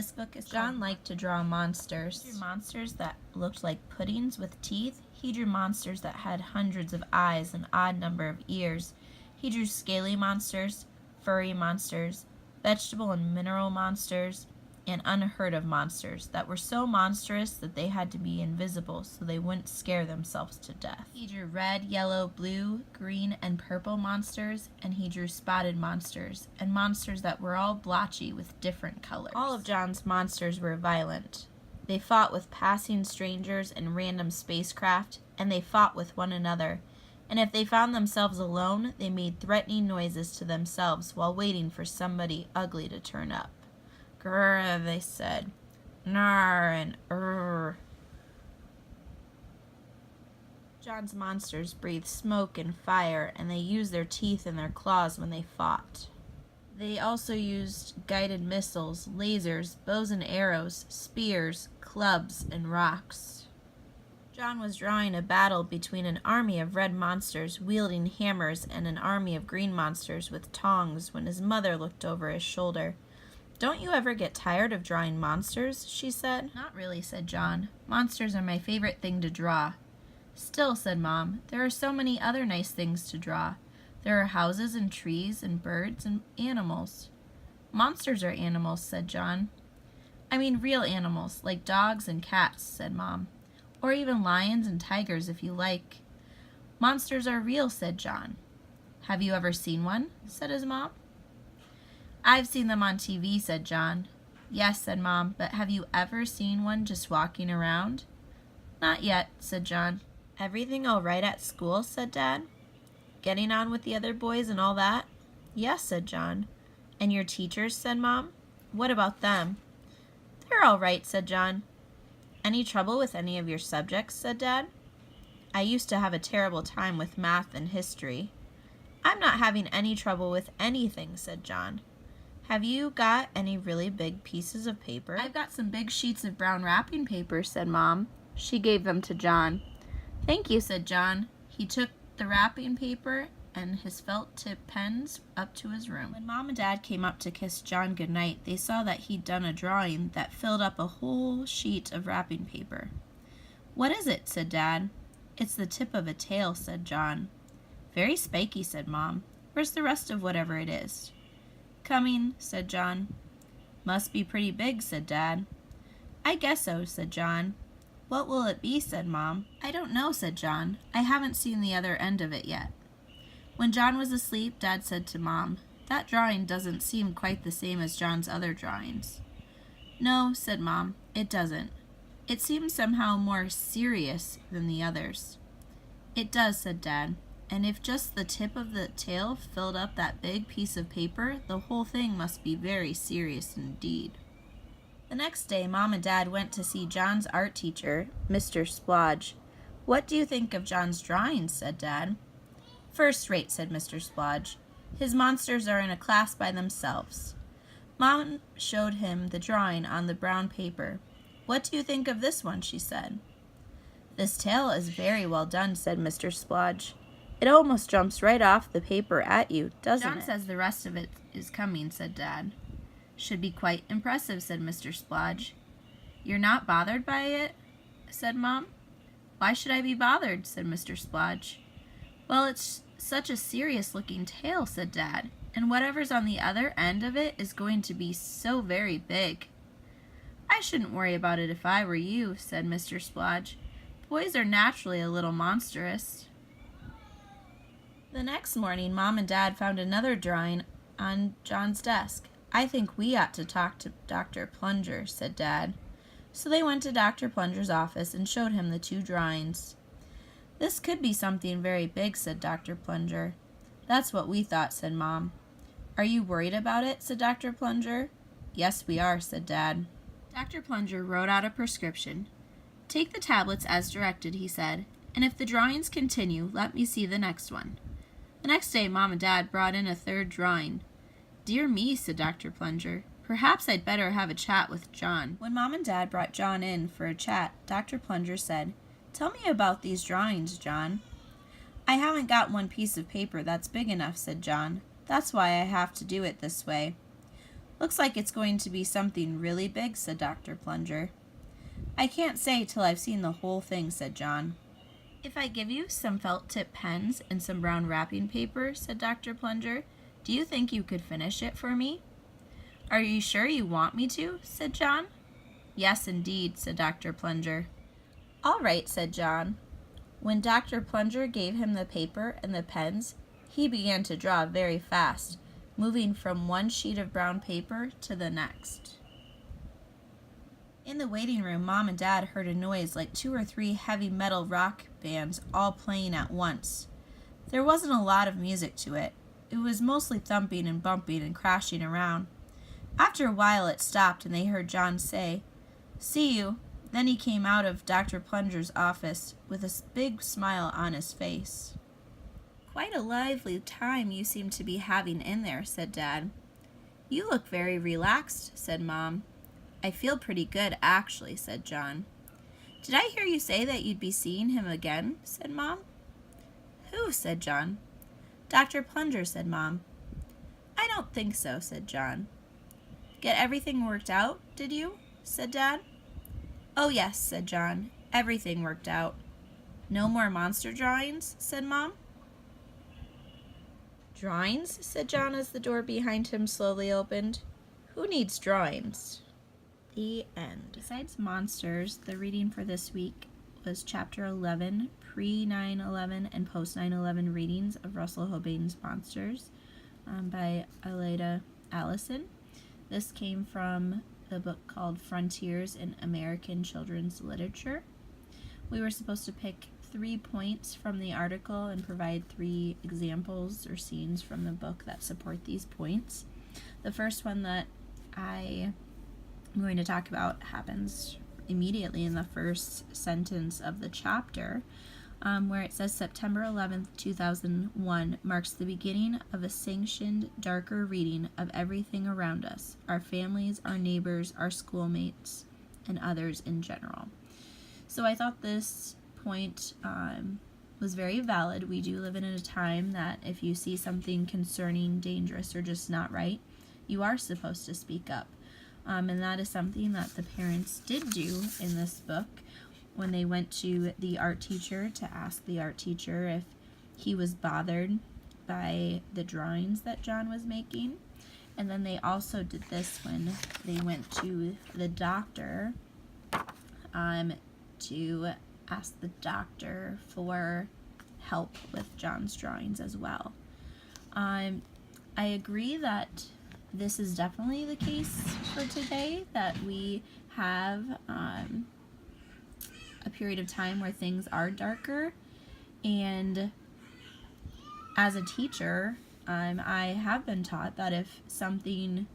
This book is John liked to draw monsters. He drew monsters that looked like puddings with teeth. He drew monsters that had hundreds of eyes and an odd number of ears. He drew scaly monsters, furry monsters, vegetable and mineral monsters, and unheard of monsters that were so monstrous that they had to be invisible so they wouldn't scare themselves to death. He drew red, yellow, blue, green, and purple monsters, and he drew spotted monsters, and monsters that were all blotchy with different colors. All of John's monsters were violent. They fought with passing strangers and random spacecraft, and they fought with one another. And if they found themselves alone, they made threatening noises to themselves while waiting for somebody ugly to turn up. Grrr, they said. Nar and urr. John's monsters breathed smoke and fire, and they used their teeth and their claws when they fought. They also used guided missiles, lasers, bows and arrows, spears, clubs, and rocks. John was drawing a battle between an army of red monsters wielding hammers and an army of green monsters with tongs when his mother looked over his shoulder. "Don't you ever get tired of drawing monsters?" she said. "Not really," said John. "Monsters are my favorite thing to draw." "Still," said Mom, "there are so many other nice things to draw. There are houses and trees and birds and animals." "Monsters are animals," said John. "I mean real animals, like dogs and cats," said Mom. "Or even lions and tigers if you like." "Monsters are real," said John. "Have you ever seen one?" said his mom. "I've seen them on TV," said John. "Yes," said Mom, "but have you ever seen one just walking around?" "Not yet," said John. "Everything all right at school?" said Dad. "Getting on with the other boys and all that?" "Yes," said John. "And your teachers?" said Mom. "What about them?" "They're all right," said John. "Any trouble with any of your subjects?" said Dad. "I used to have a terrible time with math and history." "I'm not having any trouble with anything," said John. "Have you got any really big pieces of paper?" "I've got some big sheets of brown wrapping paper," said Mom. She gave them to John. "Thank you," said John. He took the wrapping paper and his felt-tip pens up to his room. When Mom and Dad came up to kiss John goodnight, they saw that he'd done a drawing that filled up a whole sheet of wrapping paper. "What is it?" said Dad. "It's the tip of a tail," said John. "Very spiky," said Mom. "Where's the rest of whatever it is?" "Coming," said John. "Must be pretty big," said Dad. "I guess so," said John. "What will it be?" said Mom. "I don't know," said John. "I haven't seen the other end of it yet." When John was asleep, Dad said to Mom, "That drawing doesn't seem quite the same as John's other drawings." "No," said Mom, "it doesn't. It seems somehow more serious than the others." "It does," said Dad. "And if just the tip of the tail filled up that big piece of paper, the whole thing must be very serious indeed." The next day, Mom and Dad went to see John's art teacher, Mr. Splodge. "What do you think of John's drawings?" said Dad. "First rate," said Mr. Splodge. "His monsters are in a class by themselves." Mom showed him the drawing on the brown paper. "What do you think of this one?" she said. "This tail is very well done," said Mr. Splodge. "It almost jumps right off the paper at you, doesn't it?" "John says the rest of it is coming," said Dad. "Should be quite impressive," said Mr. Splodge. "You're not bothered by it?" said Mom. "Why should I be bothered?" said Mr. Splodge. "Well, it's such a serious-looking tail," said Dad, "and whatever's on the other end of it is going to be so very big." "I shouldn't worry about it if I were you," said Mr. Splodge. "Boys are naturally a little monstrous." The next morning, Mom and Dad found another drawing on John's desk. "I think we ought to talk to Dr. Plunger," said Dad. So they went to Dr. Plunger's office and showed him the two drawings. "This could be something very big," said Dr. Plunger. "That's what we thought," said Mom. "Are you worried about it?" said Dr. Plunger. "Yes, we are," said Dad. Dr. Plunger wrote out a prescription. "Take the tablets as directed," he said, "and if the drawings continue, let me see the next one." The next day, Mom and Dad brought in a third drawing. "Dear me," said Dr. Plunger, "perhaps I'd better have a chat with John." When Mom and Dad brought John in for a chat, Dr. Plunger said, "Tell me about these drawings, John." "I haven't got one piece of paper that's big enough," said John. "That's why I have to do it this way." Looks like it's going to be something really big, said Dr. Plunger. I can't say till I've seen the whole thing, said John. If I give you some felt-tip pens and some brown wrapping paper, said Dr. Plunger, do you think you could finish it for me? Are you sure you want me to? Said John. Yes, indeed, said Dr. Plunger. All right, said John. When Dr. Plunger gave him the paper and the pens, he began to draw very fast, moving from one sheet of brown paper to the next. In the waiting room, Mom and Dad heard a noise like 2 or 3 heavy metal rock bands all playing at once. There wasn't a lot of music to it. It was mostly thumping and bumping and crashing around. After a while it stopped and they heard John say, "See you." Then he came out of Dr. Plunger's office with a big smile on his face. Quite a lively time you seem to be having in there, said Dad. You look very relaxed, said Mom. I feel pretty good, actually, said John. Did I hear you say that you'd be seeing him again? Said Mom. Who? Said John. Dr. Plunger, said Mom. I don't think so, said John. Get everything worked out, did you? Said Dad. Oh, yes, said John. Everything worked out. No more monster drawings? Said Mom. Drawings? Said John as the door behind him slowly opened. Who needs drawings? The end. Besides monsters, the reading for this week was Chapter 11, pre-9/11 and post-9/11 readings of Russell Hoban's Monsters by Aleida Allison. This came from the book called Frontiers in American Children's Literature. We were supposed to pick 3 points from the article and provide 3 examples or scenes from the book that support these points. The first one that I'm going to talk about happens immediately in the first sentence of the chapter, where it says September 11th, 2001 marks the beginning of a sanctioned, darker reading of everything around us, our families, our neighbors, our schoolmates, and others in general. So I thought this point was very valid. We do live in a time that if you see something concerning, dangerous, or just not right, you are supposed to speak up. And that is something that the parents did do in this book when they went to the art teacher to ask the art teacher if he was bothered by the drawings that John was making. And then they also did this when they went to the doctor to ask the doctor for help with John's drawings as well. I agree that this is definitely the case for today, that we have a period of time where things are darker, and as a teacher, I have been taught that if something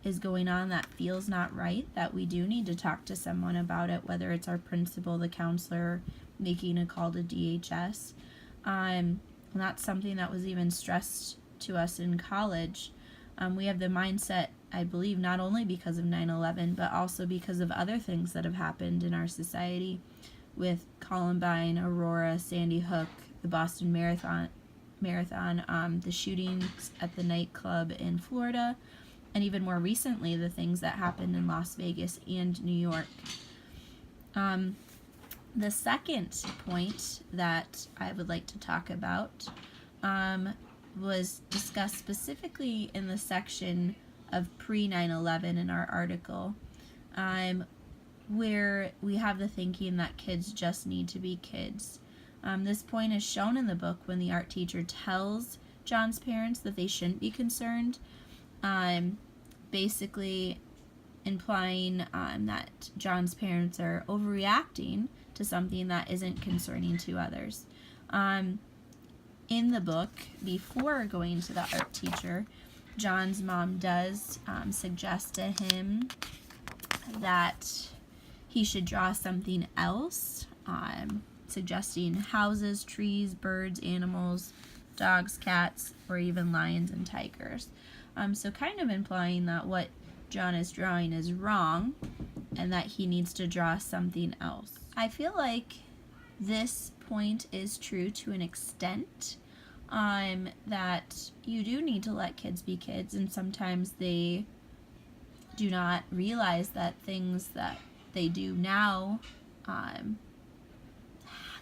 is going on that feels not right, that we do need to talk to someone about it, whether it's our principal, the counselor, making a call to DHS. And that's something that was even stressed to us in college. We have the mindset, I believe, not only because of 9/11, but also because of other things that have happened in our society with Columbine, Aurora, Sandy Hook, the Boston Marathon, the shootings at the nightclub in Florida, and even more recently, the things that happened in Las Vegas and New York. The second point that I would like to talk about was discussed specifically in the section of pre-9/11 in our article, where we have the thinking that kids just need to be kids. This point is shown in the book when the art teacher tells John's parents that they shouldn't be concerned, basically implying that John's parents are overreacting to something that isn't concerning to others. In the book, before going to the art teacher, John's mom does suggest to him that he should draw something else, suggesting houses, trees, birds, animals, dogs, cats, or even lions and tigers. So kind of implying that what John is drawing is wrong and that he needs to draw something else. I feel like this point is true to an extent, that you do need to let kids be kids, and sometimes they do not realize that things that they do now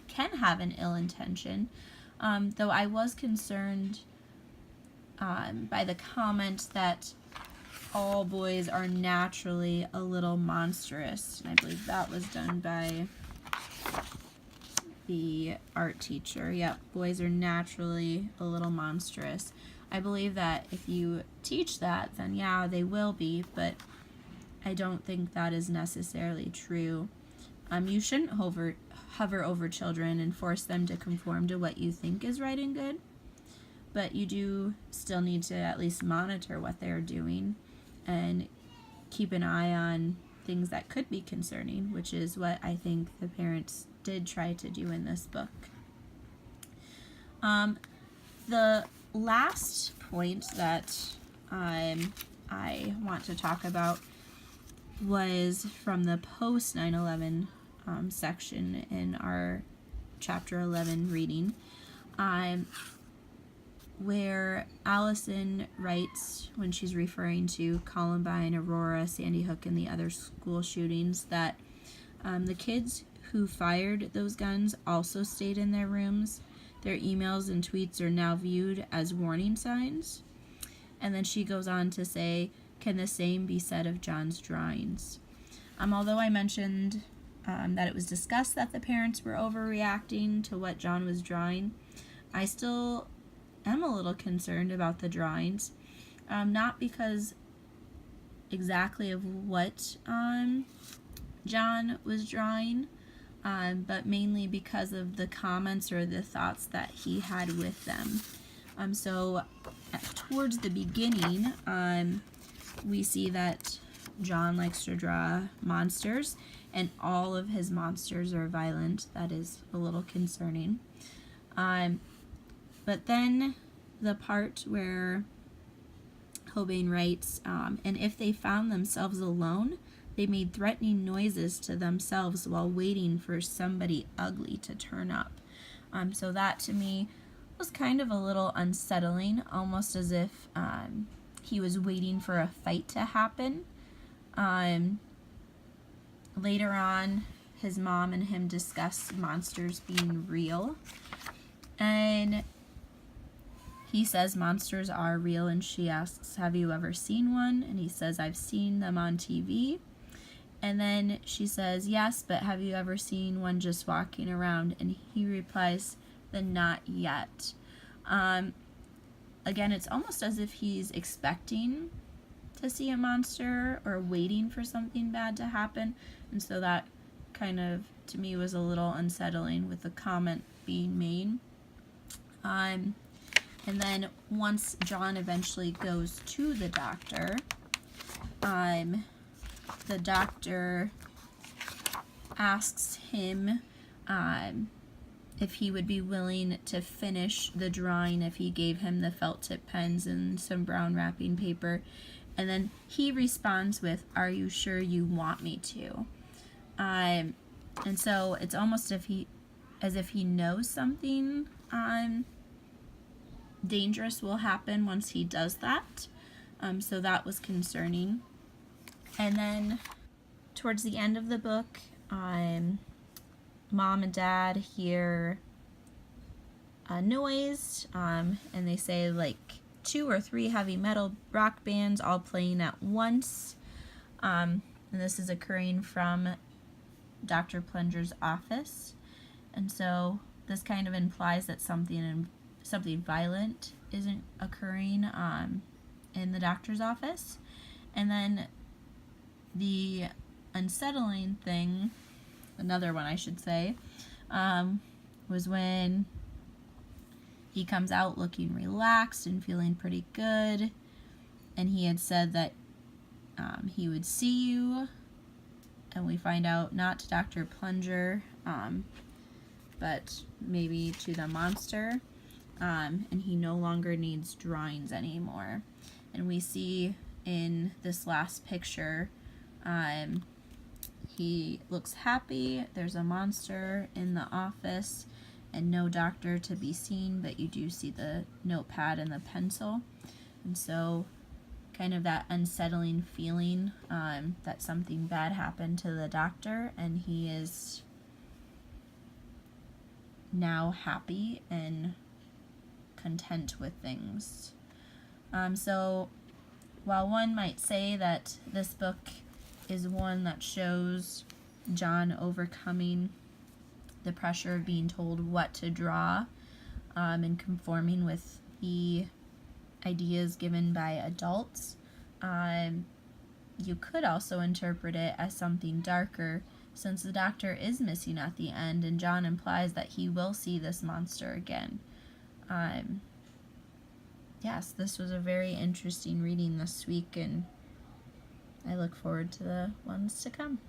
can have an ill intention. Though I was concerned by the comment that all boys are naturally a little monstrous. And I believe that was done by the art teacher. Yep, boys are naturally a little monstrous. I believe that if you teach that, then yeah, they will be, but I don't think that is necessarily true. You shouldn't hover over children and force them to conform to what you think is right and good, but you do still need to at least monitor what they're doing and keep an eye on things that could be concerning, which is what I think the parents did try to do in this book. The last point that I want to talk about was from the post 9/11 section in our chapter 11 reading, where Allison writes, when she's referring to Columbine, Aurora, Sandy Hook, and the other school shootings, that the kids who fired those guns also stayed in their rooms. Their emails and tweets are now viewed as warning signs. And then she goes on to say, can the same be said of John's drawings? Although I mentioned that it was discussed that the parents were overreacting to what John was drawing, I still am a little concerned about the drawings. Not because exactly of what John was drawing, but mainly because of the comments or the thoughts that he had with them. So towards the beginning, we see that John likes to draw monsters, and all of his monsters are violent. That is a little concerning. But then the part where Hoban writes, and if they found themselves alone, they made threatening noises to themselves while waiting for somebody ugly to turn up. So that to me was kind of a little unsettling, almost as if he was waiting for a fight to happen. Later on, his mom and him discuss monsters being real, and he says monsters are real, and she asks, have you ever seen one? And he says, I've seen them on TV. And then she says, yes, but have you ever seen one just walking around? And he replies, then not yet. Again, it's almost as if he's expecting to see a monster or waiting for something bad to happen. And so that kind of, to me, was a little unsettling with the comment being made. And then once John eventually goes to the doctor asks him if he would be willing to finish the drawing if he gave him the felt tip pens and some brown wrapping paper. And then he responds with, are you sure you want me to? And so it's almost as if he knows something dangerous will happen once he does that. So that was concerning. And then towards the end of the book, Mom and Dad hear a noise, and they say like 2 or 3 heavy metal rock bands all playing at once. And this is occurring from Dr. Plunger's office. And so this kind of implies that something violent isn't occurring in the doctor's office. And then the unsettling thing, another one I should say, was when he comes out looking relaxed and feeling pretty good, and he had said that he would see you, and we find out not to Dr. Plunger, but maybe to the monster, and he no longer needs drawings anymore. And we see in this last picture, he looks happy. There's a monster in the office and no doctor to be seen, but you do see the notepad and the pencil. And so kind of that unsettling feeling that something bad happened to the doctor, and he is now happy and content with things. So while one might say that this book is one that shows John overcoming the pressure of being told what to draw and conforming with the ideas given by adults, you could also interpret it as something darker, since the doctor is missing at the end and John implies that he will see this monster again. Yes, this was a very interesting reading this week, and I look forward to the ones to come.